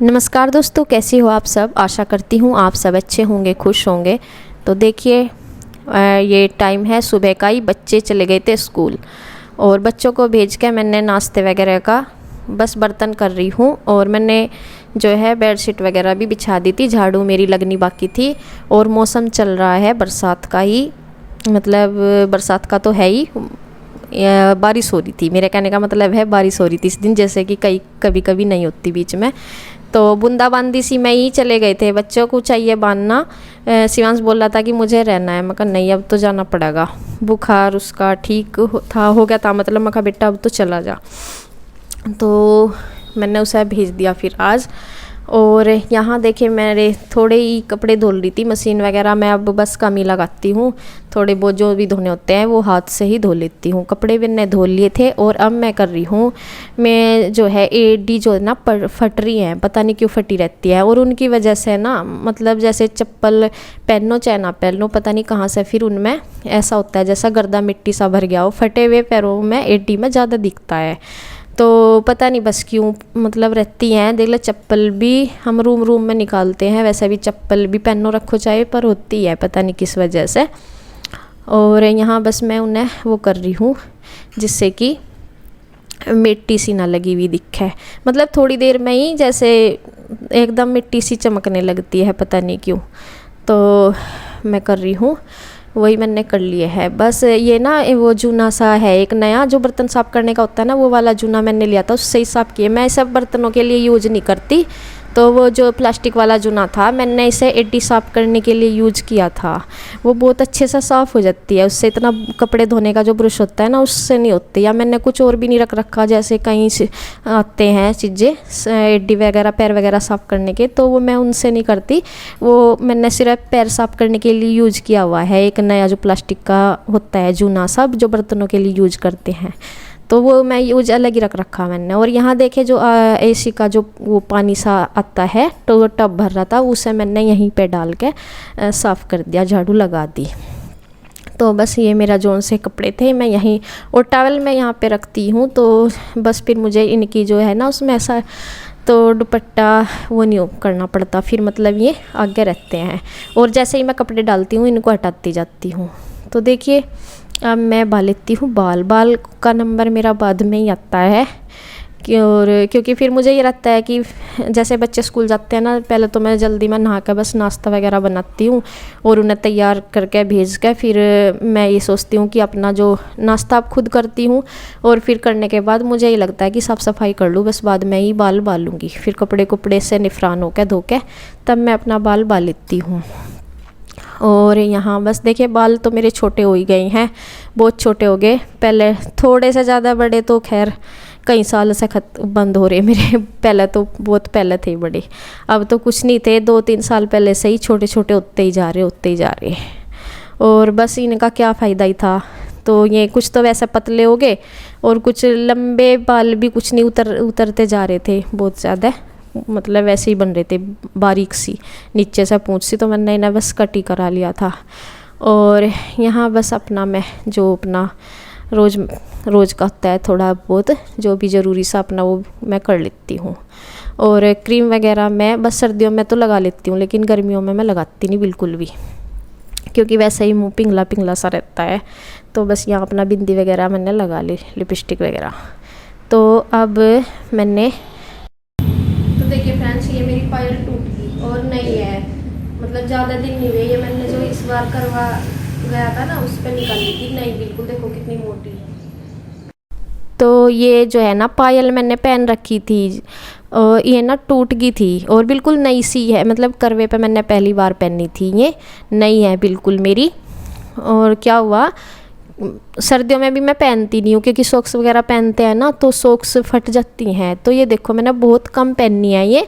नमस्कार दोस्तों, कैसे हो आप सब। आशा करती हूँ आप सब अच्छे होंगे, खुश होंगे। तो देखिए ये टाइम है सुबह का ही। बच्चे चले गए थे स्कूल और बच्चों को भेज के मैंने नाश्ते वगैरह का बस बर्तन कर रही हूँ। और मैंने जो है बेडशीट वगैरह भी बिछा दी थी, झाड़ू मेरी लगनी बाकी थी। और मौसम चल रहा है बरसात का ही, मतलब बरसात का तो है ही। बारिश हो रही थी, मेरे कहने का मतलब है बारिश हो रही थी इस दिन, जैसे कि कभी कभी नहीं होती बीच में। तो बूंदाबांदी सी में ही चले गए थे। बच्चों को चाहिए बांधना। शिवांश बोल रहा था कि मुझे रहना है। मैं कहा नहीं, अब तो जाना पड़ेगा। बुखार उसका ठीक हो गया था, मतलब मैं कहा बेटा अब तो चला जा। तो मैंने उसे भेज दिया फिर आज। और यहाँ देखे मेरे थोड़े ही कपड़े धुल रही थी, मशीन वगैरह मैं अब बस कम ही लगाती हूँ। थोड़े बहुत जो भी धोने होते हैं वो हाथ से ही धो लेती हूँ। कपड़े भी मैंने धो लिए थे और अब मैं कर रही हूँ, मैं जो है एडी जो है ना फट रही हैं, पता नहीं क्यों फटी रहती है। और उनकी वजह से ना, मतलब जैसे चप्पल पहनो चाहे ना पहनो, पता नहीं कहाँ से फिर उनमें ऐसा होता है जैसा गर्दा मिट्टी सा भर गया हो। फटे हुए पैरों में एडी में ज़्यादा दिखता है। तो पता नहीं बस क्यों मतलब रहती हैं। देख लो, चप्पल भी हम रूम में निकालते हैं, वैसे भी चप्पल भी पहनो रखो चाहे, पर होती है पता नहीं किस वजह से। और यहाँ बस मैं उन्हें वो कर रही हूँ जिससे कि मिट्टी सी ना लगी हुई दिखे। मतलब थोड़ी देर में ही जैसे एकदम मिट्टी सी चमकने लगती है, पता नहीं क्यों। तो मैं कर रही हूँ, वही मैंने कर लिए है। बस ये ना वो जूना सा है, एक नया जो बर्तन साफ़ करने का होता है ना, वो वाला जूना मैंने लिया था, उससे ही साफ़ किए। मैं सब बर्तनों के लिए यूज नहीं करती। तो वो जो प्लास्टिक वाला जूना था, मैंने इसे एडी साफ़ करने के लिए यूज किया था। वो बहुत अच्छे से साफ़ हो जाती है उससे। इतना कपड़े धोने का जो ब्रश होता है ना, उससे नहीं होती। या मैंने कुछ और भी नहीं रख रखा, जैसे कहीं से आते हैं चीज़ें एडी वगैरह पैर वगैरह साफ़ करने के, तो वो मैं उनसे नहीं करती। वो मैंने सिर्फ पैर साफ़ करने के लिए यूज किया हुआ है, एक नया जो प्लास्टिक का होता है जूना सब, जो बर्तनों के लिए यूज करते हैं। तो वो मैं यूज अलग ही रख रखा मैंने। और यहाँ देखे जो एसी का जो वो पानी सा आता है, तो वो टब भर रहा था, उसे मैंने यहीं पे डाल के साफ़ कर दिया, झाड़ू लगा दी। तो बस ये मेरा जोन से कपड़े थे, मैं यहीं और टॉवल मैं यहाँ पे रखती हूँ। तो बस फिर मुझे इनकी जो है ना उसमें ऐसा तो दुपट्टा वो नहीं करना पड़ता फिर, मतलब ये आगे रहते हैं। और जैसे ही मैं कपड़े डालती हूँ इनको हटाती जाती हूँ। तो देखिए अब मैं बाल लेती हूँ। बाल का नंबर मेरा बाद में ही आता है और क्योंकि फिर मुझे ये रहता है कि जैसे बच्चे स्कूल जाते हैं ना, पहले तो मैं जल्दी में नहा कर बस नाश्ता वगैरह बनाती हूँ और उन्हें तैयार करके भेज के फिर मैं ये सोचती हूँ कि अपना जो नाश्ता आप खुद करती हूँ। और फिर करने के बाद मुझे ये लगता है कि साफ़ सफाई कर लूँ, बस बाद में ही बाल बालूँगी। फिर कपड़े से निफरान होकर धो के तब मैं अपना बाल बाल लेती हूँ। और यहाँ बस देखिए बाल तो मेरे छोटे हो ही गए हैं, बहुत छोटे हो गए। पहले थोड़े से ज़्यादा बड़े तो खैर कई साल से बंद हो रहे मेरे। पहले तो बहुत पहले थे बड़े, अब तो कुछ नहीं थे। 2-3 साल पहले से ही छोटे छोटे होते ही जा रहे। और बस इनका क्या फ़ायदा ही था। तो ये कुछ तो वैसे पतले हो गए और कुछ लंबे बाल भी कुछ नहीं उतरते जा रहे थे बहुत ज़्यादा, मतलब वैसे ही बन रहे थे बारीक सी नीचे से पूंछ सी। तो मैंने इन्हें बस कट ही करा लिया था। और यहाँ बस अपना मैं जो अपना रोज़ का होता है थोड़ा बहुत जो भी ज़रूरी सा अपना वो मैं कर लेती हूँ। और क्रीम वगैरह मैं बस सर्दियों में तो लगा लेती हूँ, लेकिन गर्मियों में मैं लगाती नहीं बिल्कुल भी, क्योंकि वैसे ही मुँह पिघला पिघला सा रहता है। तो बस यहाँ अपना बिंदी वगैरह मैंने लगा ली, लिपस्टिक वगैरह। तो अब मैंने देखिए फ्रेंड्स, ये मेरी पायल टूट गई और नहीं है, मतलब ज़्यादा दिन नहीं हुए। ये मैंने जो इस बार करवा गया था ना उस पर निकाली थी, नहीं बिल्कुल देखो कितनी मोटी। तो ये जो है ना पायल मैंने पहन रखी थी और ये ना टूट गई थी और बिल्कुल नई सी है, मतलब करवे पे मैंने पहली बार पहनी थी, ये नई है बिल्कुल मेरी। और क्या हुआ, सर्दियों में भी मैं पहनती नहीं हूँ क्योंकि सॉक्स वगैरह पहनते हैं ना तो सॉक्स फट जाती हैं। तो ये देखो मैंने बहुत कम पहनी है, ये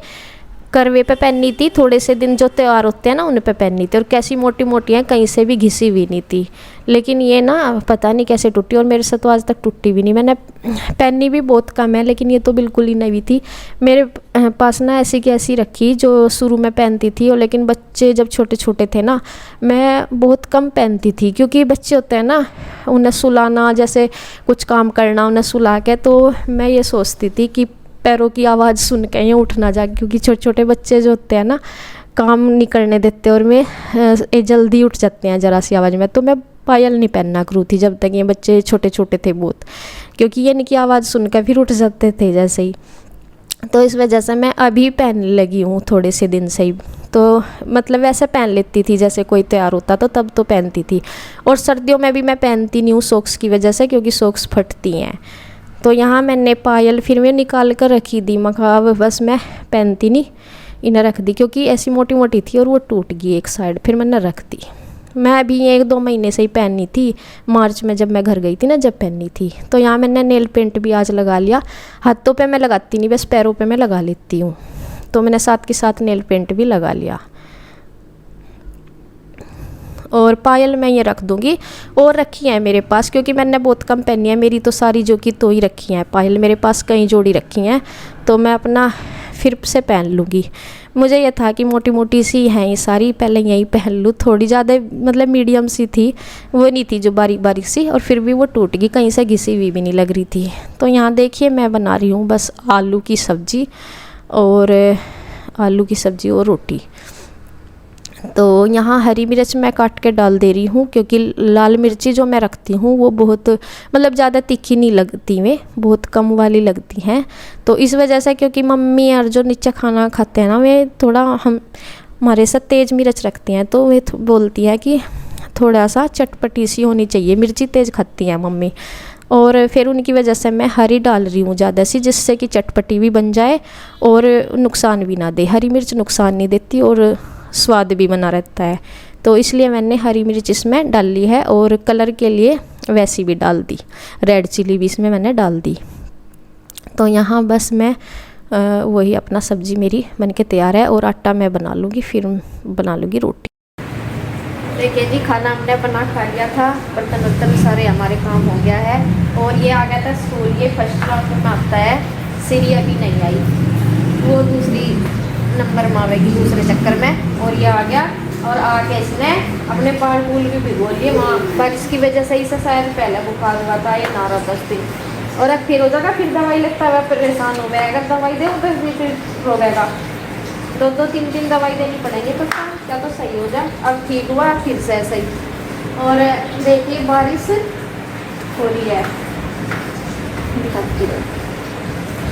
करवे पे पहनी थी, थोड़े से दिन जो त्यौहार होते हैं ना उन पे पहनी थी। और कैसी मोटी मोटी हैं, कहीं से भी घिसी हुई नहीं थी। लेकिन ये ना पता नहीं कैसे टूटी, और मेरे से तो आज तक टूटी भी नहीं। मैंने पहनी भी बहुत कम है, लेकिन ये तो बिल्कुल ही नई थी। मेरे पास ना ऐसी की ऐसी रखी जो शुरू में पहनती थी। और लेकिन बच्चे जब छोटे छोटे थे ना, मैं बहुत कम पहनती थी, क्योंकि बच्चे होते हैं ना उन्हें सुलाना, जैसे कुछ काम करना उन्हें सुला के, तो मैं ये सोचती थी कि पैरों की आवाज़ सुन के ये उठ ना जाए, क्योंकि छोटे छोटे बच्चे जो होते हैं ना काम नहीं करने देते और मैं जल्दी उठ जाते हैं ज़रा सी आवाज़ में। तो मैं पायल नहीं पहनना करूँ थी जब तक ये बच्चे छोटे छोटे थे बहुत, क्योंकि ये इनकी आवाज़ सुन कर फिर उठ जाते थे जैसे ही। तो इस वजह से मैं अभी पहनने लगी हूँ थोड़े से दिन से ही। तो मतलब वैसे पहन लेती थी जैसे कोई तैयार होता तो तब तो पहनती थी, और सर्दियों में भी मैं पहनती नहीं हूँ सॉक्स की वजह से, क्योंकि सॉक्स फटती हैं। तो यहाँ मैंने पायल फिर मैं निकाल कर रखी दी, मखा बस मैं पहनती नहीं, इन्हें रख दी, क्योंकि ऐसी मोटी मोटी थी और वो टूट गई एक साइड, फिर मैंने रख दी। मैं अभी 1-2 महीने से ही पहननी थी, मार्च में जब मैं घर गई थी ना जब पहननी थी। तो यहाँ मैंने नेल पेंट भी आज लगा लिया, हाथों पे मैं लगाती नहीं, बस पैरों पे मैं लगा लेती हूँ। तो मैंने साथ के साथ नेल पेंट भी लगा लिया, और पायल मैं ये रख दूँगी। और रखी है मेरे पास, क्योंकि मैंने बहुत कम पहनी है, मेरी तो सारी जो कि तो ही रखी हैं पायल, मेरे पास कई जोड़ी रखी हैं, तो मैं अपना फिर से पहन लूँगी। मुझे ये था कि मोटी मोटी सी हैं ये सारी, पहले यही पहन लूँ, थोड़ी ज़्यादा मतलब मीडियम सी थी, वो नहीं थी जो बारीक बारीक सी, और फिर भी वो टूट गई, कहीं से घिसी हुई भी नहीं लग रही थी। तो यहाँ देखिए मैं बना रही हूँ बस आलू की सब्ज़ी, और आलू की सब्ज़ी और रोटी। तो यहाँ हरी मिर्च मैं काट के डाल दे रही हूँ, क्योंकि लाल मिर्ची जो मैं रखती हूँ वो बहुत मतलब ज़्यादा तीखी नहीं लगती, वे बहुत कम वाली लगती हैं। तो इस वजह से, क्योंकि मम्मी और जो नीचे खाना खाते हैं ना वे थोड़ा हमारे साथ तेज़ मिर्च रखती हैं, तो वे बोलती है कि थोड़ा सा चटपटी सी होनी चाहिए, मिर्ची तेज़ खाती हैं मम्मी। और फिर उनकी वजह से मैं हरी डाल रही हूँ ज़्यादा सी, जिससे कि चटपटी भी बन जाए और नुकसान भी ना दे। हरी मिर्च नुकसान नहीं देती और स्वाद भी बना रहता है, तो इसलिए मैंने हरी मिर्च इसमें डाल ली है, और कलर के लिए वैसी भी डाल दी, रेड चिली भी इसमें मैंने डाल दी। तो यहाँ बस मैं वही अपना सब्ज़ी मेरी बनके तैयार है, और आटा मैं बना लूँगी, फिर बना लूँगी रोटी। देखिए जी खाना हमने बना खा लिया था, बर्तन वर्तन सारे हमारे काम हो गया है, और ये आ गया था स्कूल, ये फर्स्ट क्लास में आता है, सीरी अभी नहीं आई, वो दूसरी नंबर में आवेगी दूसरे चक्कर में, और ये आ गया। और आके इसने अपने पार फूल भी भिगो लिए वहाँ, बारिश की वजह से इसे शायद पहले बुखार हुआ था, ये ना रहा 10 दिन, और अब फिर हो जाएगा, फिर दवाई लगता है, परेशान हो गया, अगर दवाई दे 10 दिन फिर हो गएगा, 2-3 दिन दवाई देनी पड़ेगी, तो क्या तो सही हो जाए। अब ठीक हुआ, फिर से सही। और देखिए बारिश हो रही है,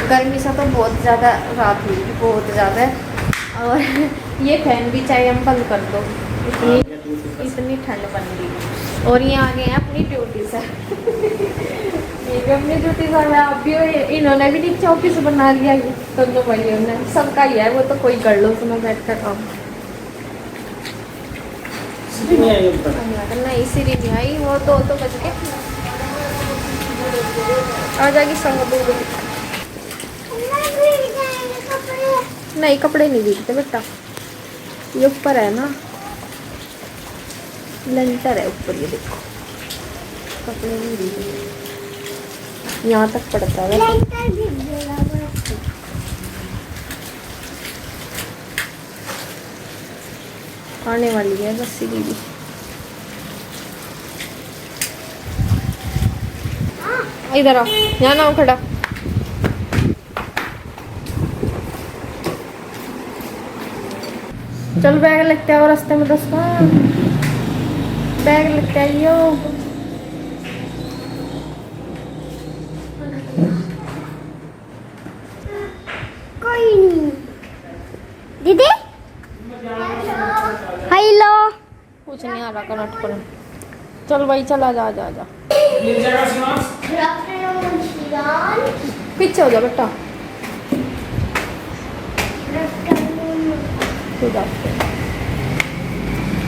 गर्मी से तो बहुत ज़्यादा रात हुई, बहुत ज़्यादा। और ये फैन भी चाहिए हम बंद कर दो, इतनी ठंड बन गई। और ये आ गए हैं अपनी ड्यूटी से ये भी अपनी ड्यूटी से है, आप भी इन्होंने भी नीचे ऑफिस बना लिया, दोनों भाइयों ने, सबका ही है वो, तो कोई कर लो उसमें बैठ कर काम। नहीं सीरी नहीं आई, वो तो बच के आ जाएगी संग। नहीं कपड़े नहीं भीगते बेटा, ये ऊपर है ना, लेंटर है ऊपर, ये देखो कपड़े नहीं भीगते, यहाँ तक पड़ता है। आने वाली है बस सीधी भी। इधर आओ, यहाँ ना खड़ा, चल बैग लगता है, और रास्ते में दोस्तों बैग लगता है यो। कोई नहीं दीदी, हेलो, कुछ नहीं आ रहा कनट पर, चल भाई चल, जा जा जा, पीछे हो जा बेटा,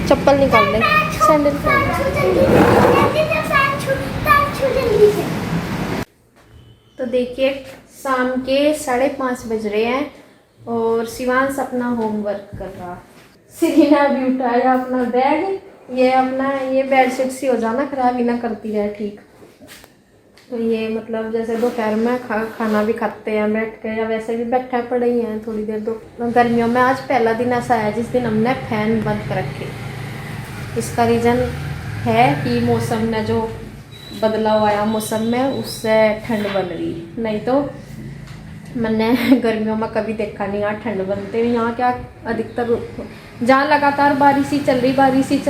चप्पल निकाल ले, सैंडल तो देखिए शाम के 5:30 बज रहे हैं, और शिवांश अपना होमवर्क कर रहा। सीरीना अभी उठाया अपना बैग, ये अपना ये बेडशीट सी हो जाना खराब ही ना करती रहे, ठीक। तो ये मतलब जैसे दोपहर में खाना भी खाते हैं बैठ के, या वैसे भी बैठा पड़े ही हैं थोड़ी देर। तो गर्मियों में आज पहला दिन ऐसा है जिस दिन हमने फैन बंद कर रखे। इसका रीज़न है कि मौसम में जो बदलाव आया मौसम में, उससे ठंड बन रही, नहीं तो मैंने गर्मियों में कभी देखा नहीं यहाँ ठंड बनते हुए। यहाँ क्या अधिकतर जहाँ लगातार बारिश ही चल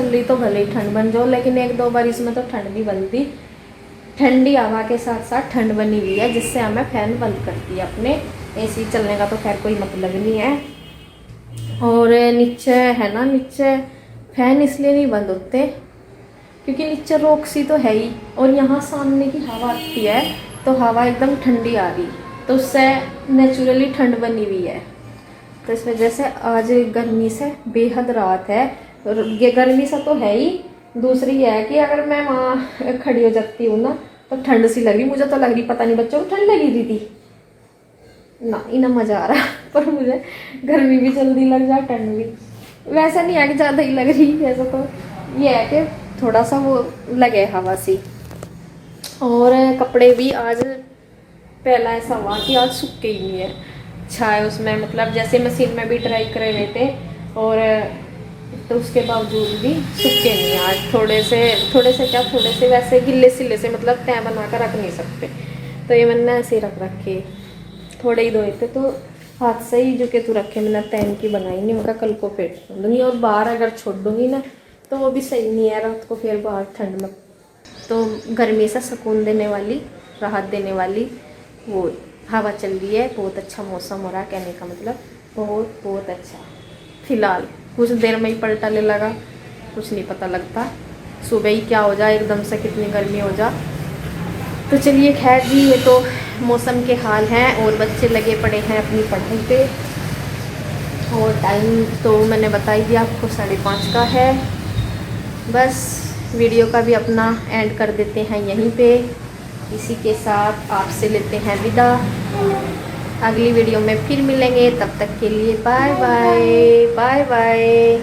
रही तो भले ही ठंड बन जाओ, लेकिन 1-2 बारिश में तो ठंड नहीं बनती। ठंडी हवा के साथ साथ ठंड बनी हुई है, जिससे हमें फैन बंद कर दिया अपने। एसी चलने का तो खैर कोई मतलब नहीं है। और नीचे है ना, नीचे फैन इसलिए नहीं बंद होते क्योंकि नीचे रोक सी तो है ही, और यहाँ सामने की हवा आती है तो हवा एकदम ठंडी आ रही, तो उससे नेचुरली ठंड बनी हुई है। तो इस वजह से आज गर्मी से बेहद राहत है। और ये गर्मी से तो है ही, दूसरी है कि अगर मैं वहाँ खड़ी हो जाती हूँ ना तो ठंड सी लग रही, मुझे तो लग रही, पता नहीं बच्चों को ठंड लगी रही थी ना, इन्हें मज़ा आ रहा पर मुझे गर्मी भी जल्दी लग जाए, ठंड भी। वैसा नहीं है कि ज़्यादा ही लग रही, वैसा तो ये है कि थोड़ा सा वो लगे हवा सी। और कपड़े भी आज पहला ऐसा हुआ कि आज सूखे ही नहीं है, छाए उसमें, मतलब जैसे मशीन में भी ट्राई करे हुए थे, और तो उसके बावजूद भी सूखे नहीं। आज थोड़े से वैसे गिल्ले सिले से, मतलब तय बना कर रख नहीं सकते, तो ये मैंने ऐसे ही रख रखे। थोड़े ही धोए थे तो हाथ से ही जो के तू रखे, मैंने तैन की बनाई नहीं, उनका कल को फेंक दूँगी। और बाहर अगर छोड़ दूँगी ना तो वो भी सही नहीं है, रात को फिर बाहर ठंड में। तो गर्मी से सुकून देने वाली, राहत देने वाली वो हवा चल रही है। बहुत अच्छा मौसम हो रहा है, कहने का मतलब बहुत अच्छा। फिलहाल कुछ देर में ही पलटा ले लगा, कुछ नहीं पता लगता, सुबह ही क्या हो जाए एकदम से, कितनी गर्मी हो जा। तो चलिए खैर जी, ये तो मौसम के हाल हैं। और बच्चे लगे पड़े हैं अपनी पढ़ाई पे, और टाइम तो मैंने बता ही दिया आपको, 5:30 का है। बस वीडियो का भी अपना एंड कर देते हैं यहीं पे। इसी के साथ आपसे लेते हैं विदा, अगली वीडियो में फिर मिलेंगे, तब तक के लिए बाय बाय।